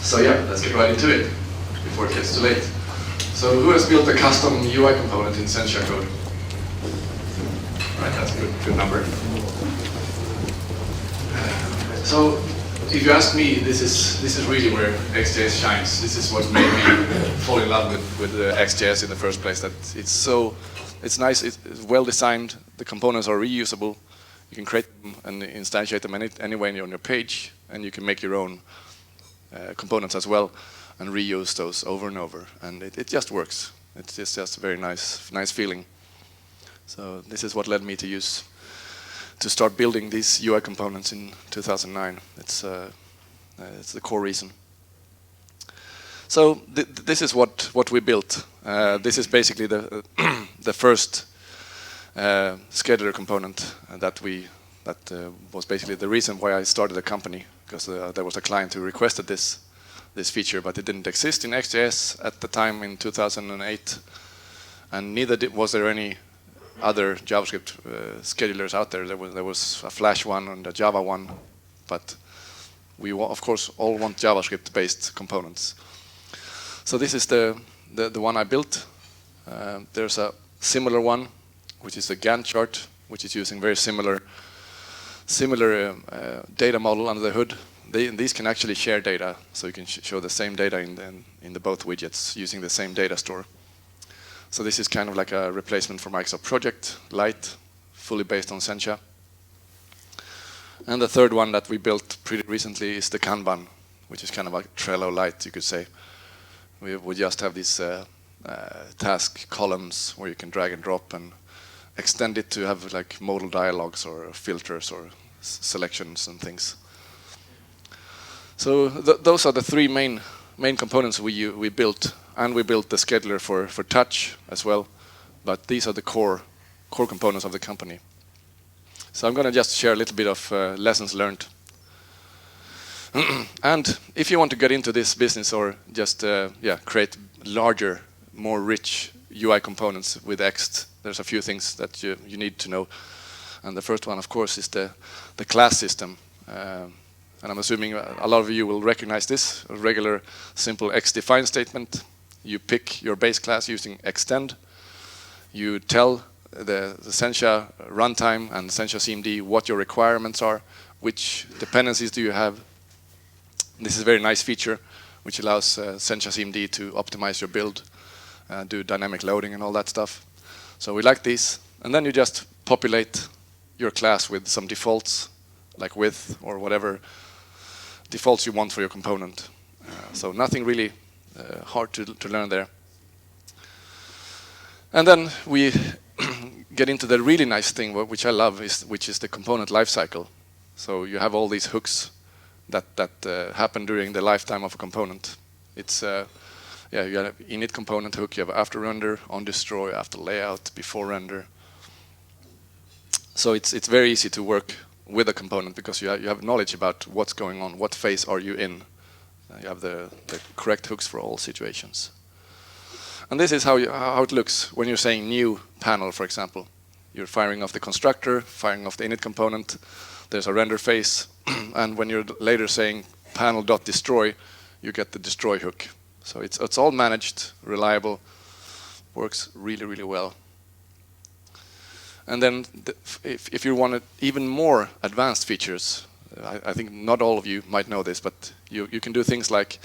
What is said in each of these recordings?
So yeah, let's get right into it before it gets too late. So who has built a custom UI component in Sencha code? Right, that's a good number. So if you ask me, this is really where XJS shines. This is what made me fall in love with XJS in the first place. That it's nice, it's well designed. The components are reusable. You can create them and instantiate them anywhere on your page, and you can make your own components as well and reuse those over and over. And it just works. It's just a very nice feeling. So this is what led me to start building these UI components in 2009. It's the core reason. So this is what we built. This is basically the the first scheduler component that was basically the reason why I started the company, because there was a client who requested this feature, but it didn't exist in XJS at the time in 2008, and neither was there any other JavaScript schedulers out there. There was a Flash one and a Java one, but we of course all want JavaScript-based components. So this is the one I built. There's a similar one, which is a Gantt chart, which is using very similar data model under the hood. These can actually share data, so you can show the same data in the both widgets using the same data store. So this is kind of like a replacement for Microsoft Project Lite, fully based on Sencha. And the third one that we built pretty recently is the Kanban, which is kind of like Trello Lite, you could say. We just have these task columns where you can drag and drop and extend it to have like modal dialogues or filters or selections and things. So those are the three main components we built, and we built the scheduler for touch as well. But these are the core components of the company. So I'm going to just share a little bit of lessons learned. And if you want to get into this business or just create larger, more rich UI components with Ext, there's a few things that you need to know. And the first one, of course, is the class system. And I'm assuming a lot of you will recognize this, a regular simple X-define statement. You pick your base class using extend. You tell the Sencha runtime and Sencha CMD what your requirements are, which dependencies do you have. This is a very nice feature, which allows Sencha CMD to optimize your build, do dynamic loading and all that stuff. So we like these. And then you just populate your class with some defaults, like width or whatever defaults you want for your component. So nothing really hard to learn there. And then we get into the really nice thing, which I love, which is the component lifecycle. So you have all these hooks that happen during the lifetime of a component. It's you have init component hook, you have after render, on destroy, after layout, before render. So it's very easy to work with a component because you have knowledge about what's going on, what phase are you in. You have the correct hooks for all situations. And this is how it looks when you're saying new panel, for example. You're firing off the constructor, firing off the init component. There's a render phase, and when you're later saying panel.destroy, you get the destroy hook. So it's all managed, reliable, works really, really well. And then if you want even more advanced features, I think not all of you might know this, but you can do things like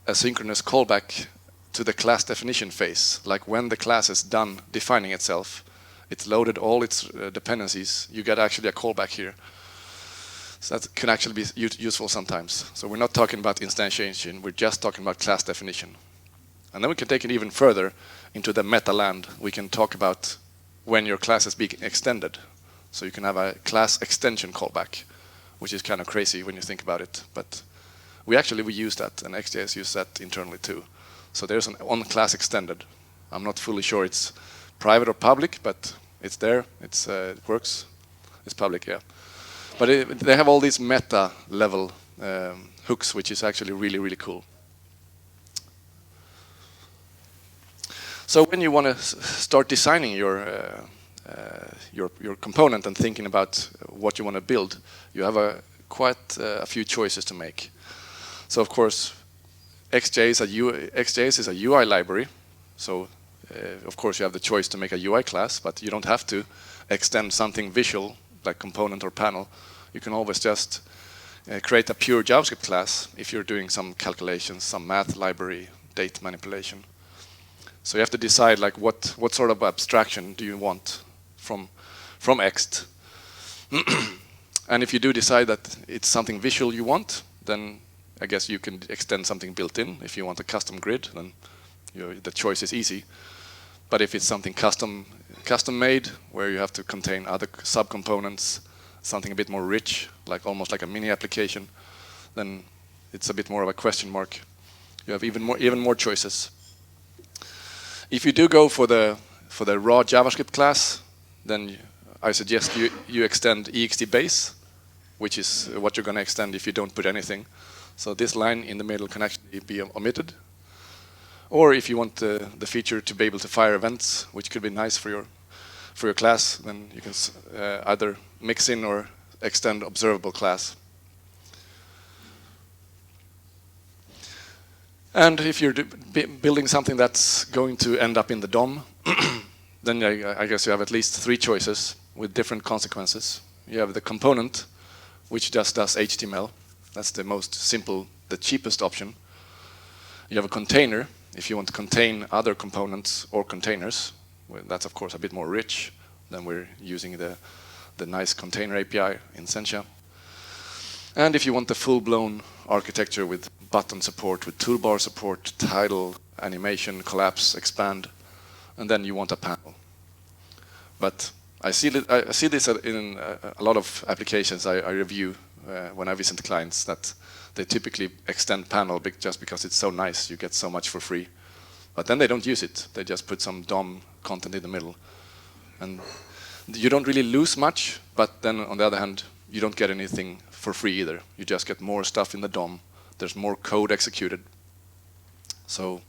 asynchronous callback to the class definition phase. Like when the class is done defining itself, it's loaded all its dependencies, you get actually a callback here. So that can actually be useful sometimes. So we're not talking about instantiation, we're just talking about class definition. And then we can take it even further into the meta land. We can talk about when your class is being extended. So you can have a class extension callback, which is kind of crazy when you think about it. But we use that, and XJS uses that internally too. So there's an on-class extended. I'm not fully sure it's private or public, but it's there. It works. It's public, yeah. But they have all these meta level hooks, which is actually really, really cool. So when you want to start designing your component and thinking about what you want to build, you have quite a few choices to make. So of course, XJS is a UI library, so of course you have the choice to make a UI class, but you don't have to extend something visual like component or panel. You can always just create a pure JavaScript class if you're doing some calculations, some math library, date manipulation. So you have to decide like what sort of abstraction do you want from Ext. And if you do decide that it's something visual you want, then I guess you can extend something built in. If you want a custom grid, then the choice is easy. But if it's something custom made, where you have to contain other subcomponents, something a bit more rich, like almost like a mini application, then it's a bit more of a question mark. You have even more choices. If you do go for the raw JavaScript class, then I suggest you extend ext base, which is what you're going to extend if you don't put anything. So this line in the middle can actually be omitted. Or if you want the feature to be able to fire events, which could be nice for your class, then you can either mix in or extend observable class. And if you're building something that's going to end up in the DOM, then I guess you have at least 3 choices with different consequences. You have the component, which just does HTML. That's the most simple, the cheapest option. You have a container, if you want to contain other components or containers. Well, that's of course a bit more rich than we're using the nice container API in Sencha. And if you want the full-blown architecture with button support, with toolbar support, title, animation, collapse, expand, and then you want a panel. But I see this in a lot of applications I review when I visit clients, that they typically extend panel just because it's so nice, you get so much for free. But then they don't use it. They just put some DOM content in the middle. And you don't really lose much, but then on the other hand, you don't get anything for free either. You just get more stuff in the DOM. There's more code executed. So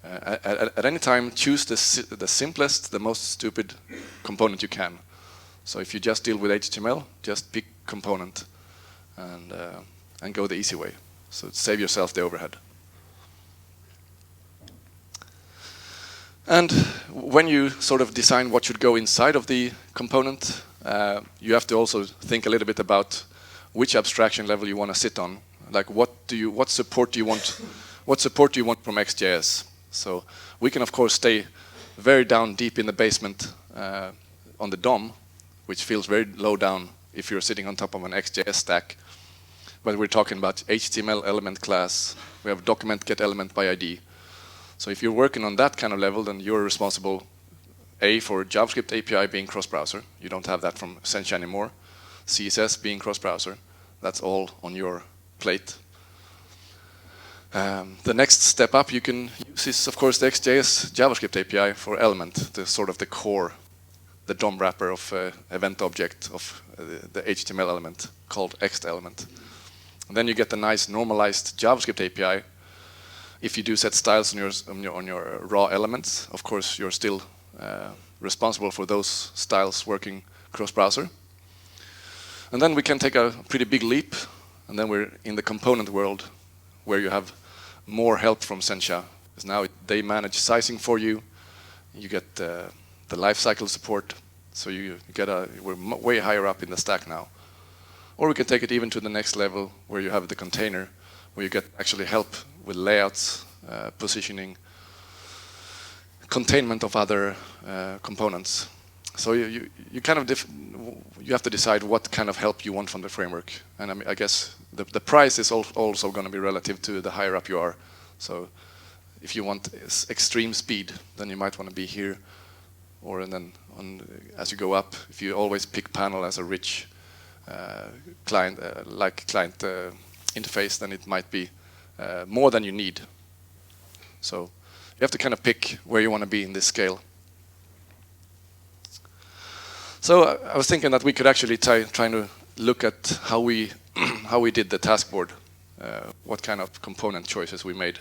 at any time, choose the simplest, the most stupid component you can. So if you just deal with HTML, just pick component and go the easy way. So save yourself the overhead. And when you sort of design what should go inside of the component, you have to also think a little bit about which abstraction level you want to sit on. Like what support do you want? What support do you want from XJS? So we can of course stay very down deep in the basement on the DOM, which feels very low down if you're sitting on top of an XJS stack. But we're talking about HTML element class. We have document get element by ID. So if you're working on that kind of level, then you're responsible, A, for JavaScript API being cross-browser. You don't have that from Sencha anymore. CSS being cross-browser. That's all on your plate. The next step up you can use is, of course, the XJS JavaScript API for element, the sort of the core, the DOM wrapper of event object of the HTML element called Ext element. And then you get the nice normalized JavaScript API. If you do set styles on your raw elements, of course, you're still responsible for those styles working cross-browser. And then we can take a pretty big leap, and then we're in the component world, where you have more help from Sencha. Because now they manage sizing for you. You get the lifecycle support, so we're way higher up in the stack now. Or we can take it even to the next level, where you have the container, where you get actually help with layouts, positioning, containment of other components. So you kind of you have to decide what kind of help you want from the framework. And I guess the price is also going to be relative to the higher up you are. So if you want extreme speed, then you might want to be here. Or then as you go up, if you always pick panel as a rich client interface, then it might be more than you need. So you have to kind of pick where you want to be in this scale. So I was thinking that we could actually try to look at how we did the task board, what kind of component choices we made.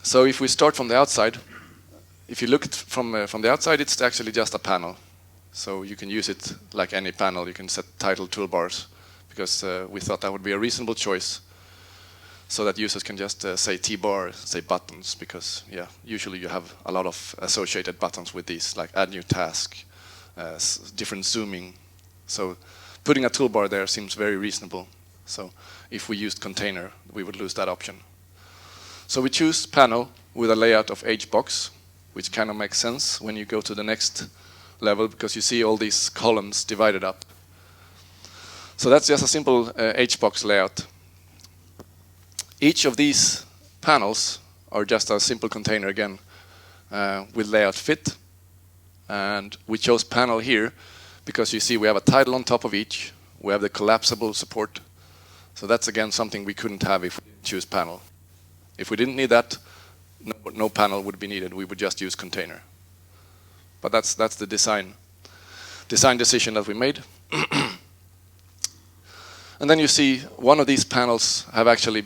So if we start from the outside, if you look at from the outside, it's actually just a panel. So you can use it like any panel. You can set title toolbars, because we thought that would be a reasonable choice. so that users can just say T-bar, say buttons, because yeah, usually you have a lot of associated buttons with these, like add new task, different zooming. So putting a toolbar there seems very reasonable. So if we used container, we would lose that option. So we choose panel with a layout of HBox, which kind of makes sense when you go to the next level, because you see all these columns divided up. So that's just a simple HBox layout. Each of these panels are just a simple container again with layout fit. And we chose panel here because you see we have a title on top of each. We have the collapsible support. So that's again something we couldn't have if we didn't choose panel. If we didn't need that, no panel would be needed. We would just use container. But that's the design decision that we made. And then you see one of these panels have actually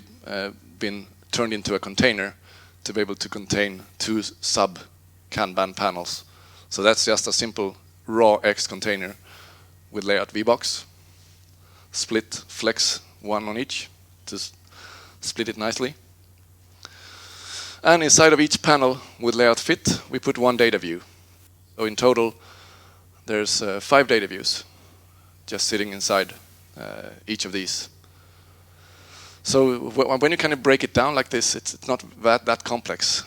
been turned into a container to be able to contain two sub Kanban panels. So that's just a simple raw X container with layout VBox, split flex one on each to split it nicely. And inside of each panel with layout fit, we put one data view. So in total, there's 5 data views just sitting inside each of these. So when you kind of break it down like this, it's not that complex.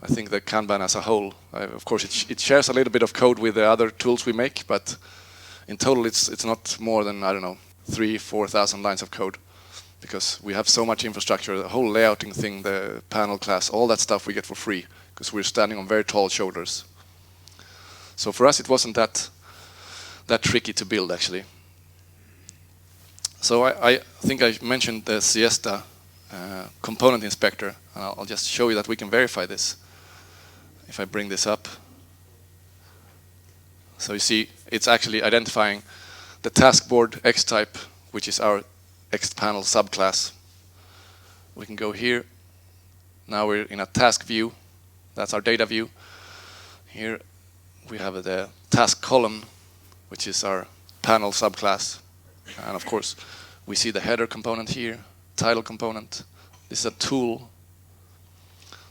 I think the Kanban as a whole, of course, it shares a little bit of code with the other tools we make, but in total, it's not more than, I don't know, 3,000-4,000 lines of code, because we have so much infrastructure, the whole layouting thing, the panel class, all that stuff we get for free, because we're standing on very tall shoulders. So for us, it wasn't that tricky to build, actually. So I think I mentioned the Siesta component inspector, and I'll just show you that we can verify this. If I bring this up. So you see, it's actually identifying the taskboard X type, which is our X panel subclass. We can go here. Now we're in a task view. That's our data view. Here we have the task column, which is our panel subclass. And of course, we see the header component here, title component. This is a tool.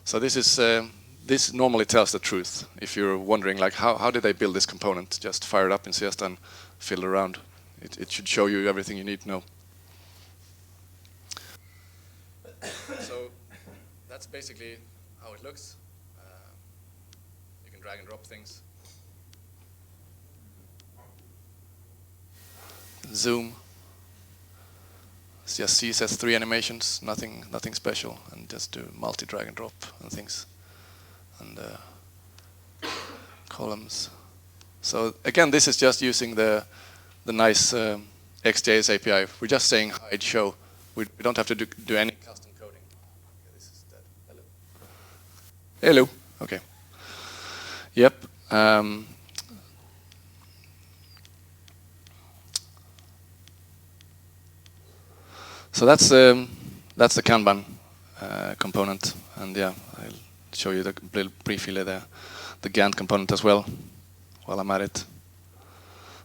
So this normally tells the truth. If you're wondering, like, how did they build this component? Just fire it up in Siesta and fiddle around. It should show you everything you need to know. So that's basically how it looks. You can drag and drop things. Zoom. It's just CSS3 animations, nothing special, and just do multi drag and drop and things, and columns. So again, this is just using the nice XJS API. We're just saying hide show. We don't have to do any custom coding. Okay, this is dead. Hello. Hello. Okay. Yep. So that's the Kanban component, and yeah, I'll show you briefly the Gantt component as well while I'm at it.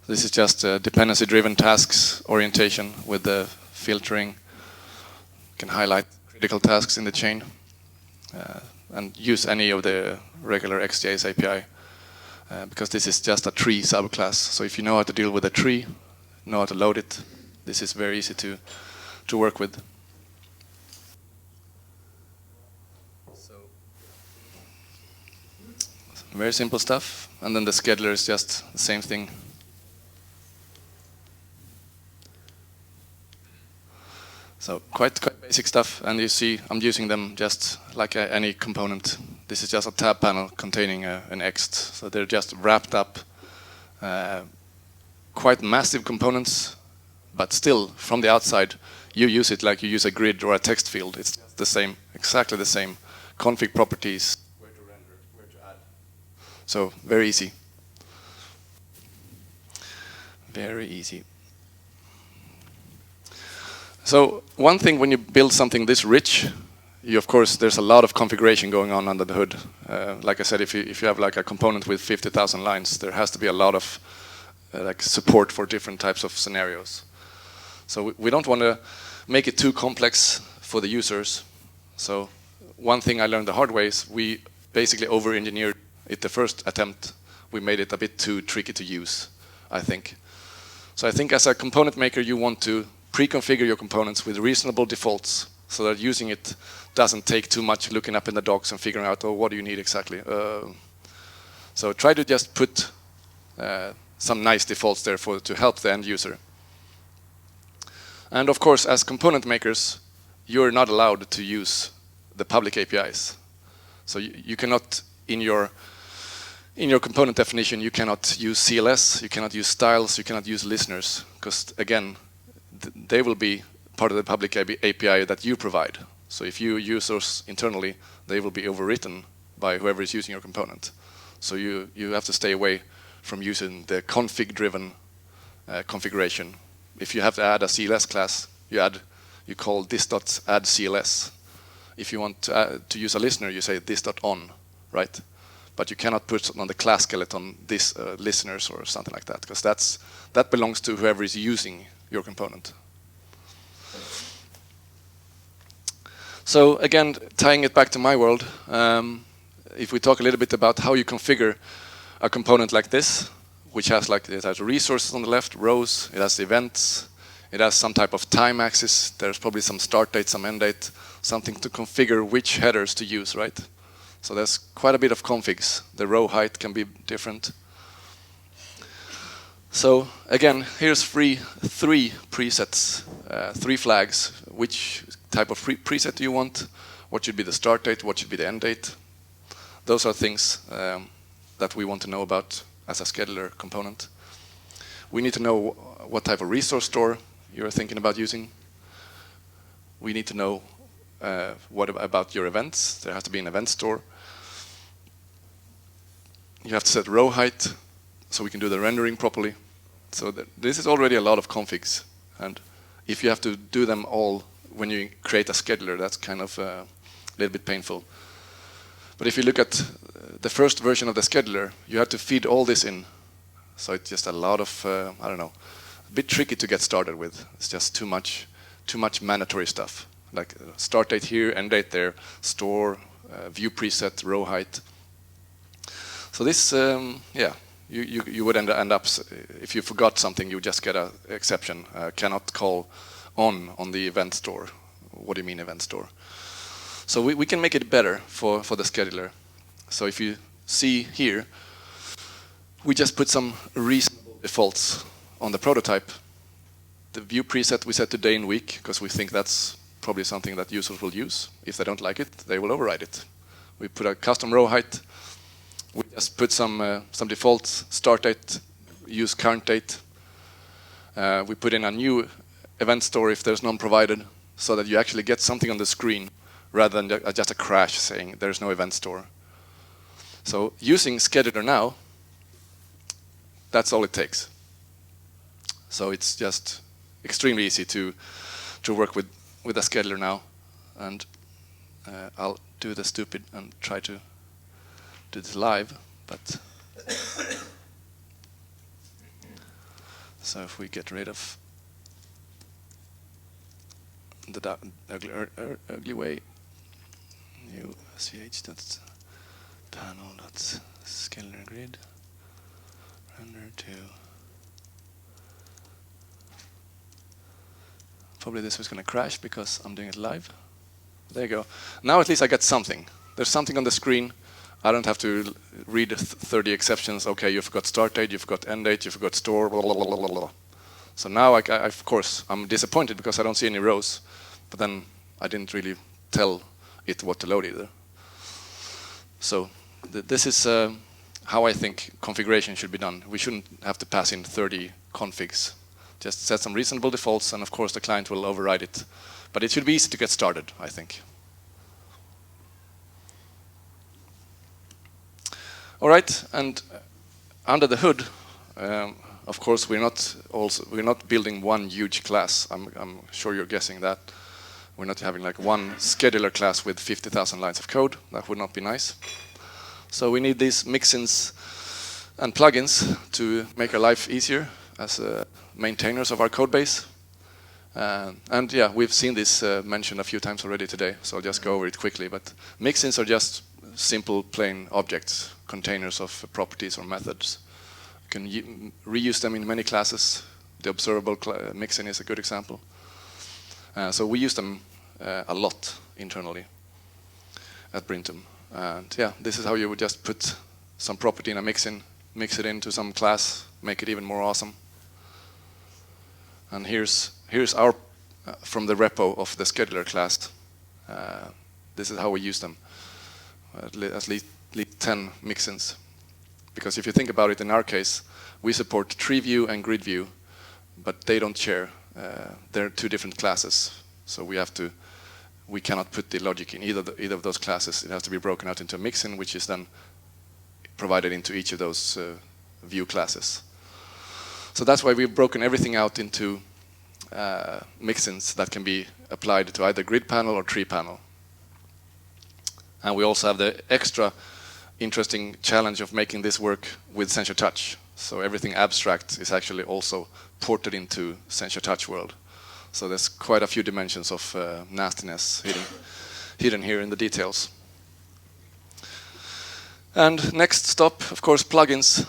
This is just dependency-driven tasks orientation with the filtering. You can highlight critical tasks in the chain and use any of the regular XJS API because this is just a tree subclass. So if you know how to deal with a tree, know how to load it, this is very easy to work with. So very simple stuff, and then the scheduler is just the same thing. So quite basic stuff, and you see I'm using them just like any component. This is just a tab panel containing an ext, so they're just wrapped up, quite massive components, but still from the outside you use it like you use a grid or a text field. It's the same, exactly the same. Config properties, where to render, where to add. So very easy. Very easy. So one thing when you build something this rich, of course there's a lot of configuration going on under the hood. Like I said, if you have like a component with 50,000 lines, there has to be a lot of like support for different types of scenarios. So we don't want to make it too complex for the users. So one thing I learned the hard way is we basically over-engineered it the first attempt. We made it a bit too tricky to use, I think. So I think as a component maker, you want to pre-configure your components with reasonable defaults so that using it doesn't take too much looking up in the docs and figuring out, oh, what do you need exactly? So try to just put some nice defaults there to help the end user. And of course, as component makers, you're not allowed to use the public APIs. So you cannot, in your component definition, you cannot use CLS, you cannot use styles, you cannot use listeners, because again, they will be part of the public API that you provide. So if you use those internally, they will be overwritten by whoever is using your component. So you have to stay away from using the config-driven configuration. If you have to add a CLS class, you call this.addCLS. If you want to use a listener, you say this.on, right? But you cannot put on the class skeleton this listeners or something like that, because that belongs to whoever is using your component. So again, tying it back to my world, if we talk a little bit about how you configure a component like this, which has it has resources on the left, rows, it has events, it has some type of time axis, there's probably some start date, some end date, something to configure which headers to use, right? So there's quite a bit of configs. The row height can be different. So again, here's three presets, 3 flags. Which type of preset do you want? What should be the start date? What should be the end date? Those are things that we want to know about as a scheduler component. We need to know what type of resource store you're thinking about using. We need to know what about your events. There has to be an event store. You have to set row height so we can do the rendering properly. So this is already a lot of configs, and if you have to do them all when you create a scheduler, that's kind of a little bit painful. But if you look at the first version of the scheduler, you have to feed all this in. So it's just a lot of, I don't know, a bit tricky to get started with. It's just too much mandatory stuff. Like start date here, end date there, store, view preset, row height. So this, yeah, you would end up, if you forgot something, you would just get an exception. Cannot call on the event store. What do you mean event store? So we can make it better for the scheduler. So if you see here, we just put some reasonable defaults on the prototype. The view preset we set to day and week, because we think that's probably something that users will use. If they don't like it, they will override it. We put a custom row height. We just put some defaults, start date, use current date. We put in a new event store if there's none provided, so that you actually get something on the screen rather than just a crash saying there's no event store. So using scheduler now, that's all it takes. So it's just extremely easy to work with a scheduler now. And I'll do the stupid and try to do this live, but so if we get rid of the ugly way, new ch panel.scheduler grid render to, probably this was going to crash because I'm doing it live. There you go. Now at least I get something. There's something on the screen. I don't have to read 30 exceptions. Okay, you forgot start date, you forgot end date, you forgot store, blah, blah, blah, blah, blah. So now, of course, I'm disappointed because I don't see any rows, but then I didn't really tell it what to load either. So this is how I think configuration should be done. We shouldn't have to pass in 30 configs. Just set some reasonable defaults, and of course the client will override it. But it should be easy to get started, I think. All right, and under the hood, of course, we're not building one huge class. I'm sure you're guessing that. We're not having like one scheduler class with 50,000 lines of code. That would not be nice. So we need these mixins and plugins to make our life easier as maintainers of our code base. And yeah, we've seen this mentioned a few times already today, so I'll just go over it quickly. But mixins are just simple, plain objects, containers of properties or methods. You can reuse them in many classes. The observable mixin is a good example. So we use them a lot internally at Bryntum. And yeah, this is how you would just put some property in a mixin, mix it into some class, make it even more awesome. And here's our from the repo of the scheduler class. This is how we use them. At least 10 mixins. Because if you think about it, in our case, we support tree view and grid view, but they don't share. They're two different classes, so we cannot put the logic in either of those classes. It has to be broken out into a mixin, which is then provided into each of those view classes. So that's why we've broken everything out into mixins that can be applied to either grid panel or tree panel. And we also have the extra interesting challenge of making this work with SenchaTouch. So everything abstract is actually also ported into SenchaTouch world. So there's quite a few dimensions of nastiness hidden here in the details. And next stop, of course, plugins.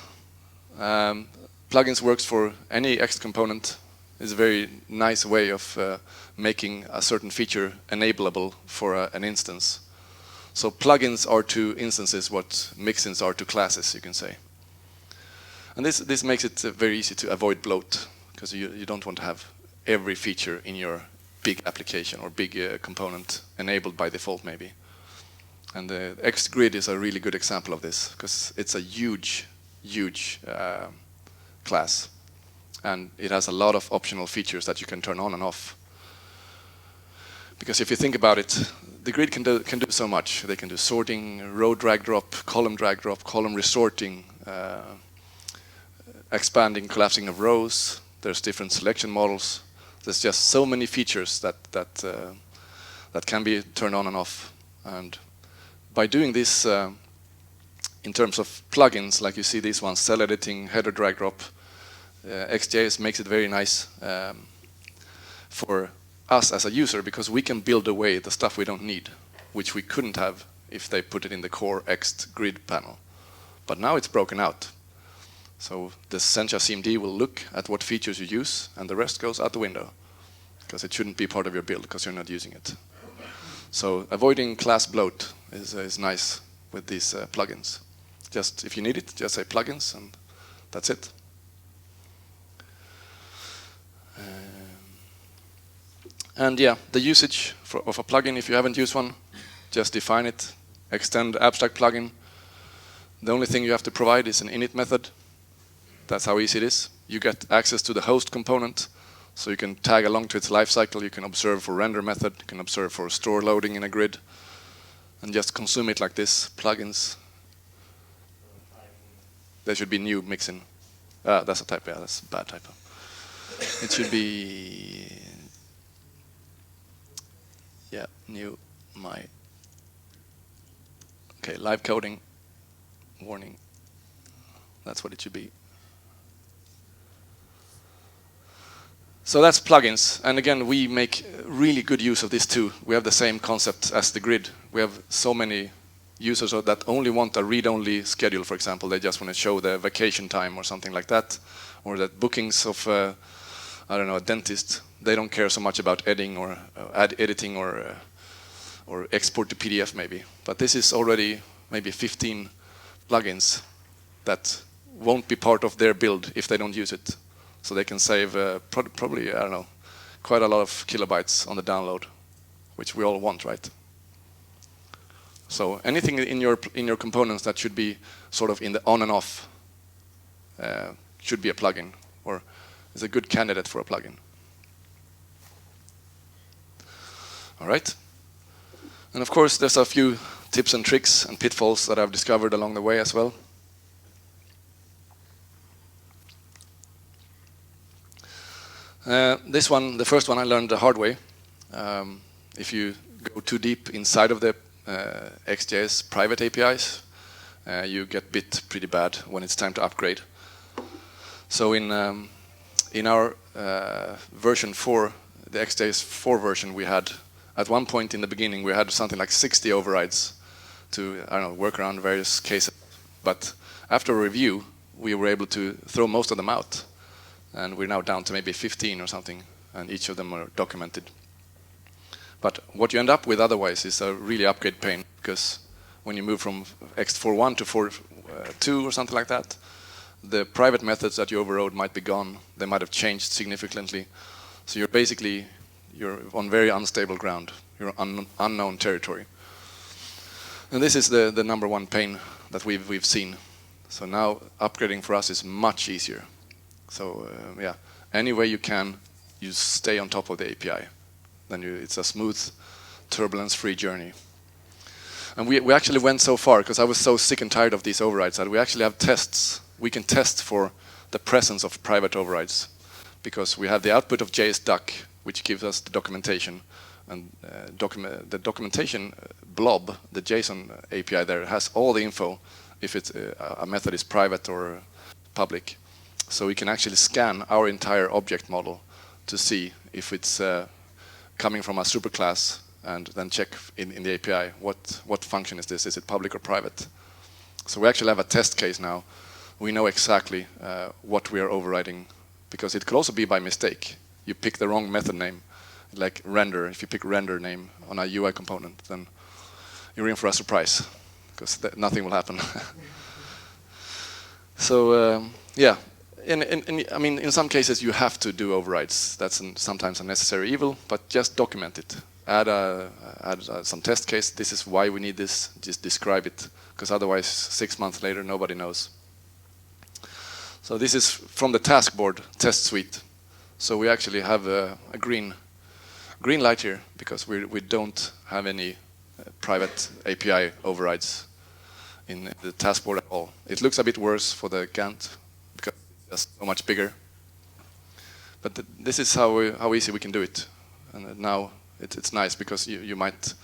Plugins works for any X component. It's a very nice way of making a certain feature enableable for an instance. So plugins are to instances what mixins are to classes, you can say. And this makes it very easy to avoid bloat, because you don't want to have every feature in your big application or big component enabled by default, maybe. And the XGrid is a really good example of this, because it's a huge class. And it has a lot of optional features that you can turn on and off. Because if you think about it, the grid can do so much. They can do sorting, row drag drop, column resorting, expanding, collapsing of rows. There's different selection models. There's just so many features that can be turned on and off. And by doing this in terms of plugins, like you see these ones, cell editing, header drag drop, XJS makes it very nice for us as a user, because we can build away the stuff we don't need, which we couldn't have if they put it in the core XGrid panel. But now it's broken out. So the SenchaCMD will look at what features you use, and the rest goes out the window, because it shouldn't be part of your build, because you're not using it. So avoiding class bloat is nice with these plugins. Just if you need it, just say plugins, and that's it. And yeah, the usage of a plugin, if you haven't used one, just define it, extend abstract plugin. The only thing you have to provide is an init method. That's how easy it is. You get access to the host component, so you can tag along to its lifecycle. You can observe for render method, you can observe for store loading in a grid, and just consume it like this. Plugins. There should be new mixin. That's a typo. Yeah, that's a bad typo. It should be new my. Okay, live coding warning. That's what it should be. So that's plugins, and again, we make really good use of this too. We have the same concept as the grid. We have so many users that only want a read-only schedule, for example. They just want to show the vacation time or something like that, or that bookings of, I don't know, a dentist. They don't care so much about editing or export to PDF maybe. But this is already maybe 15 plugins that won't be part of their build if they don't use it. So they can save probably, I don't know, quite a lot of kilobytes on the download, which we all want, right? So anything in your components that should be sort of in the on and off should be a plugin, or is a good candidate for a plugin. All right. And of course, there's a few tips and tricks and pitfalls that I've discovered along the way as well. This one, the first one, I learned the hard way. If you go too deep inside of the XJS private APIs, you get bit pretty bad when it's time to upgrade. So in our version 4, the XJS4 version, we had, at one point in the beginning, we had something like 60 overrides to, I don't know, work around various cases. But after a review, we were able to throw most of them out. And we're now down to maybe 15 or something, and each of them are documented. But what you end up with otherwise is a really upgrade pain, because when you move from X4.1 to 4.2 or something like that, the private methods that you overrode might be gone. They might have changed significantly. So you're on very unstable ground. You're on unknown territory. And this is the number one pain that we've seen. So now upgrading for us is much easier. So yeah, any way you can, you stay on top of the API. Then it's a smooth, turbulence-free journey. And we actually went so far, because I was so sick and tired of these overrides, that we actually have tests. We can test for the presence of private overrides, because we have the output of JSDoc, which gives us the documentation. And the documentation blob, the JSON API there, has all the info if it's a method is private or public. So we can actually scan our entire object model to see if it's coming from a superclass, and then check in the API what function is this? Is it public or private? So we actually have a test case now. We know exactly what we are overriding, because it could also be by mistake. You pick the wrong method name, like render. If you pick render name on a UI component, then you're in for a surprise, because nothing will happen. So yeah, I mean, in some cases you have to do overrides. That's sometimes a necessary evil, but just document it. Add some test case. This is why we need this. Just describe it, because otherwise 6 months later nobody knows. So this is from the taskboard test suite. So we actually have a green light here, because we don't have any private API overrides in the taskboard at all. It looks a bit worse for the Gantt, because it's so much bigger. But this is how easy we can do it. And now it's nice, because you might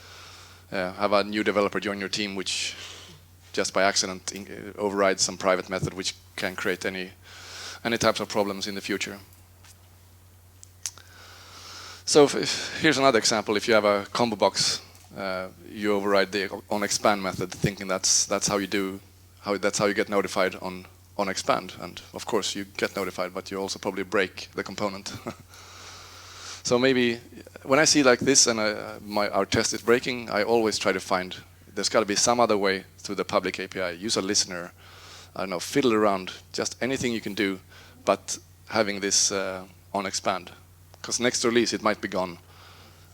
have a new developer join your team, which just by accident overrides some private method, which can create any types of problems in the future. So here's another example. If you have a combo box, you override the onExpand method, thinking that's how you get notified on expand. And of course you get notified, but you also probably break the component. So maybe when I see like this and our test is breaking, I always try to find there's got to be some other way through the public API. Use a listener. I don't know, fiddle around, just anything you can do, but having this on expand. Because next release it might be gone.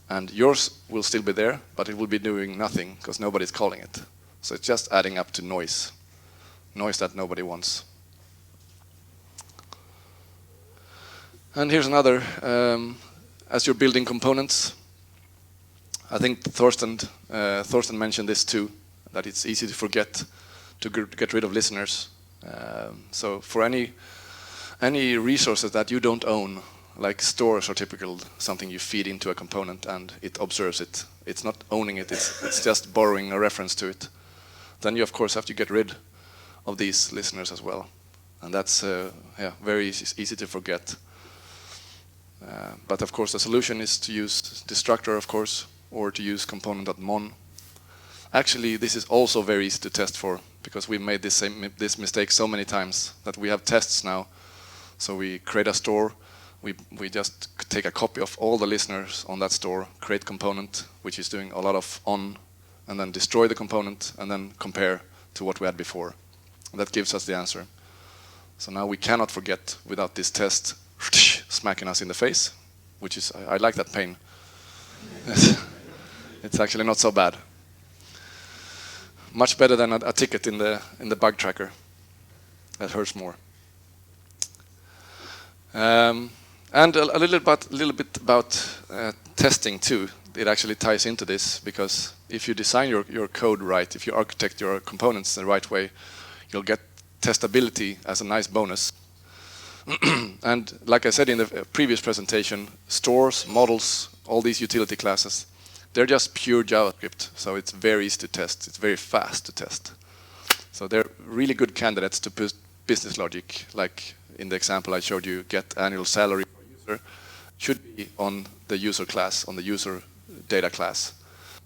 And yours will still be there, but it will be doing nothing, because nobody's calling it. So it's just adding up to noise. Noise that nobody wants. And here's another. As you're building components, I think Thorsten mentioned this too, that it's easy to forget to get rid of listeners. So for any resources that you don't own, like stores are typical, something you feed into a component and it observes it. It's not owning it, it's just borrowing a reference to it. Then you of course have to get rid of these listeners as well. And that's very easy to forget. But of course the solution is to use destructor, of course, or to use component.mon. Actually, this is also very easy to test for, because we made this mistake so many times that we have tests now. So we create a store, we just take a copy of all the listeners on that store, create component, which is doing a lot of on, and then destroy the component, and then compare to what we had before. And that gives us the answer. So now we cannot forget without this test smacking us in the face, which is, I like that pain. It's actually not so bad. Much better than a ticket in the bug tracker. That hurts more. And a little bit about testing too. It actually ties into this, because if you design your code right, if you architect your components the right way, you'll get testability as a nice bonus. And like I said in the previous presentation, stores, models, all these utility classes, they're just pure JavaScript, so it's very easy to test. It's very fast to test. So they're really good candidates to put business logic, like in the example I showed you, get annual salary per user, should be on the user class, on the user data class.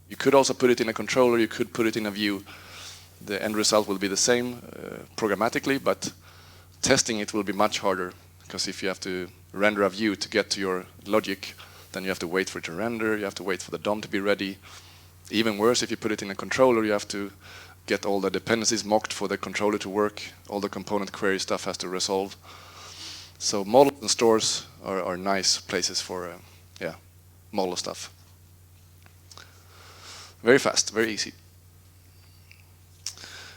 You could also put it in a controller, you could put it in a view. The end result will be the same programmatically, but testing it will be much harder, because if you have to render a view to get to your logic, then you have to wait for it to render, you have to wait for the DOM to be ready. Even worse, if you put it in a controller, you have to get all the dependencies mocked for the controller to work, all the component query stuff has to resolve. So models and stores are nice places for model stuff. Very fast, very easy.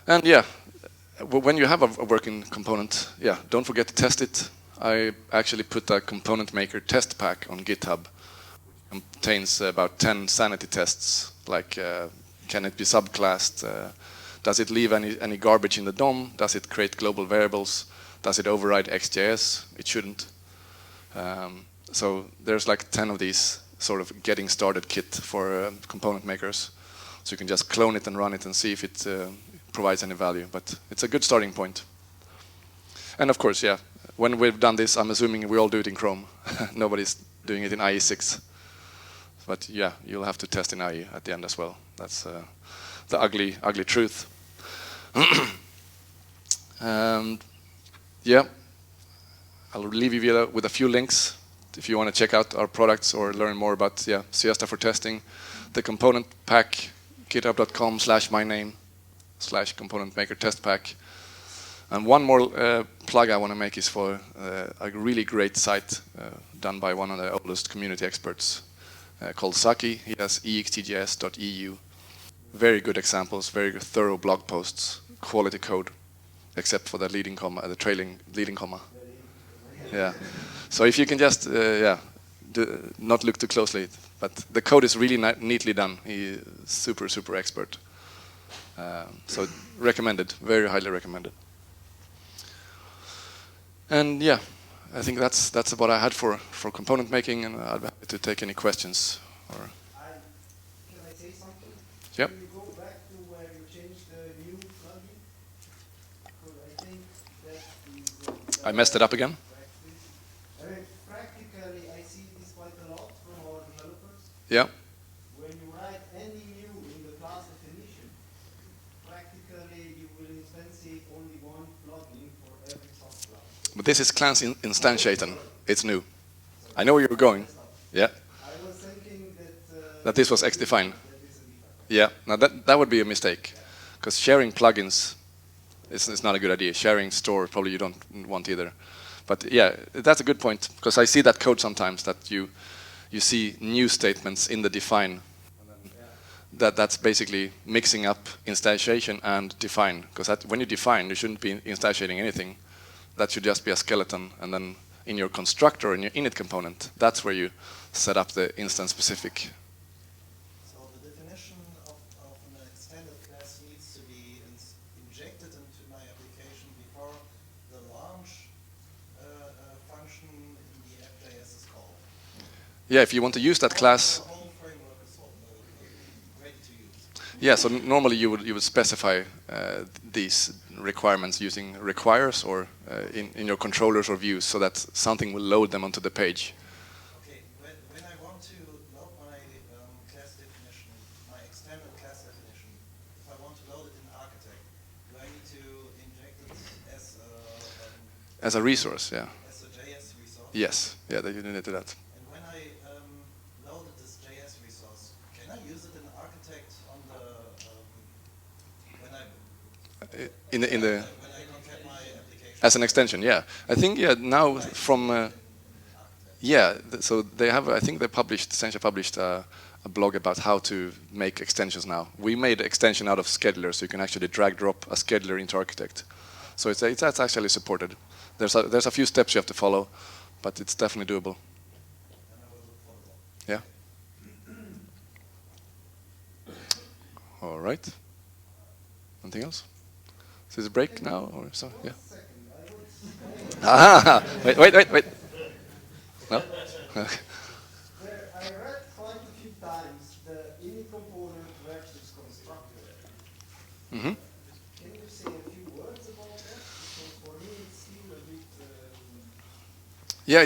And yeah, when you have a working component, don't forget to test it. I actually put a component maker test pack on GitHub. It contains about 10 sanity tests, like can it be subclassed? Does it leave any garbage in the DOM? Does it create global variables? Does it override XJS? It shouldn't. So there's like 10 of these sort of getting started kit for component makers. So you can just clone it and run it and see if it provides any value. But it's a good starting point. And of course, when we've done this, I'm assuming we all do it in Chrome. Nobody's doing it in IE6. But you'll have to test in IE at the end as well. That's the ugly truth. I'll leave you with a few links if you want to check out our products or learn more about Siesta for testing. The component pack, github.com/myname/component maker test pack. And one more plug I want to make is for a really great site done by one of the oldest community experts called Saki. He has extjs.eu. Very good examples, very thorough blog posts, quality code, except for the leading comma, the trailing leading comma. Yeah. So if you can just not look too closely, but the code is really neatly done. He's super expert. So recommended, very highly recommended. And I think that's what I had for component making, and I'll be happy to take any questions. Or can I say something? Yep. Can you go back to where you changed the new plugin? Because I think that is... I messed it up again. Practically, I see this quite a lot from our developers. Yeah. When you write any new in the class definition, practically you will instantiate only one plugin for every subclass. But this is class instantiating. It's new. I know where you're going. Yeah. I was thinking that this was X-defined. Yeah. Now that would be a mistake, because sharing plugins is not a good idea. Sharing store probably you don't want either. But that's a good point, because I see that code sometimes, that you see new statements in the define. That's basically mixing up instantiation and define, because when you define, you shouldn't be instantiating anything. That should just be a skeleton, and then in your constructor, in your init component, that's where you set up the instance specific. So the definition of an extended class needs to be injected into my application before the launch function in the app.js is called. Yeah, if you want to use that class. The whole framework is ready to use. Yeah, so normally you would specify these requirements using requires or in your controllers or views, so that something will load them onto the page. Okay, when I want to load my class definition, my extended class definition, if I want to load it in Architect, do I need to inject it as a resource? Yeah. As a JS resource? Yes. Yeah, you need to do that. And when I loaded this JS resource, can I use it in Architect on the when I concat my application? As an extension? Yeah. I think now from so they have. I think Sencha published a blog about how to make extensions now. We made an extension out of scheduler, so you can actually drag drop a scheduler into Architect. So that's actually supported. There's a few steps you have to follow, but it's definitely doable. Yeah. All right. Anything else? Is this a break now or so? Yeah. Ah, wait. No. Okay. I read quite a few times the init component versus constructor. Mm-hmm. Can you say a few words about that? Because for me it's still a bit... Yeah,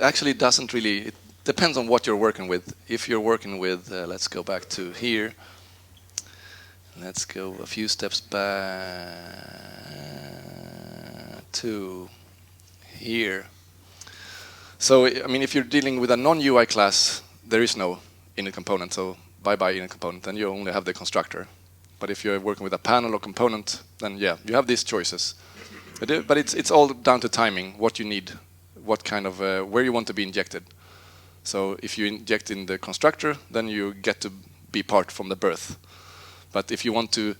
actually doesn't really. It depends on what you're working with. If you're working with, let's go back to here. Let's go a few steps back to here. So, I mean, if you're dealing with a non-UI class, there is no init component. So, bye-bye init component, then you only have the constructor. But if you're working with a panel or component, then yeah, you have these choices. But it's all down to timing, what you need, what kind of, where you want to be injected. So if you inject in the constructor, then you get to be part from the birth. But if you want to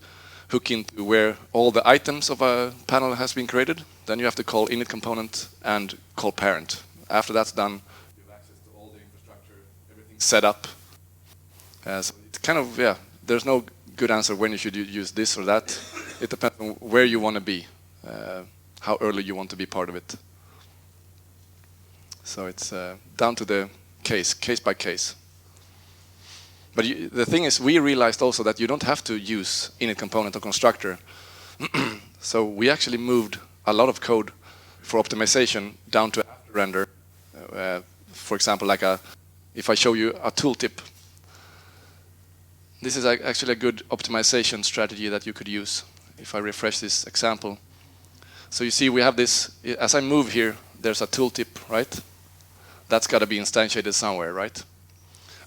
hook into where all the items of a panel has been created, then you have to call init component and call parent. After that's done, you have access to all the infrastructure, everything's set up. So it's kind of, yeah, there's no good answer when you should use this or that. It depends on where you want to be, how early you want to be part of it. So it's down to the case by case. But the thing is, we realized also that you don't have to use init component or constructor. So we actually moved a lot of code for optimization down to after render. For example, like if I show you a tooltip, this is actually a good optimization strategy that you could use. If I refresh this example. So you see we have this, as I move here, there's a tooltip, right? That's got to be instantiated somewhere, right?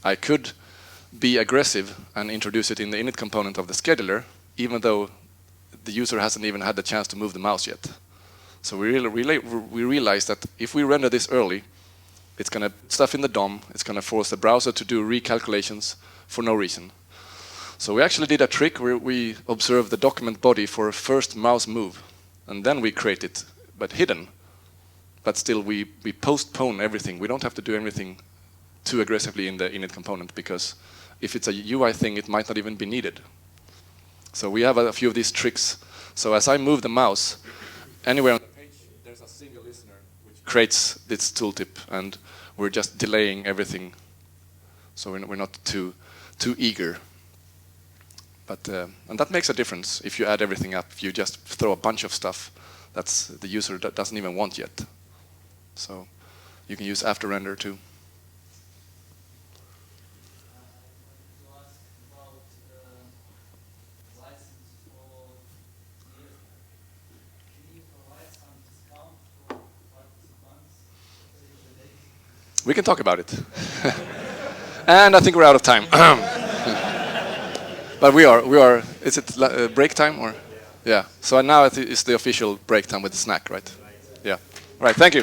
I could be aggressive and introduce it in the init component of the scheduler, even though the user hasn't even had the chance to move the mouse yet. So we realized that if we render this early, it's going to put stuff in the DOM, it's going to force the browser to do recalculations for no reason. So we actually did a trick where we observed the document body for a first mouse move, and then we create it, but hidden. But still, we postpone everything. We don't have to do everything too aggressively in the init component, because if it's a UI thing, it might not even be needed. So we have a few of these tricks. So as I move the mouse, anywhere on the page, there's a single listener which creates this tooltip, and we're just delaying everything. So we're not too eager. But and that makes a difference if you add everything up. If you just throw a bunch of stuff that's the user doesn't even want yet. So you can use after render too. We can talk about it. And I think we're out of time. But we are. Is it break time or? Yeah. So now it's the official break time with the snack, right? Yeah. All right. Thank you.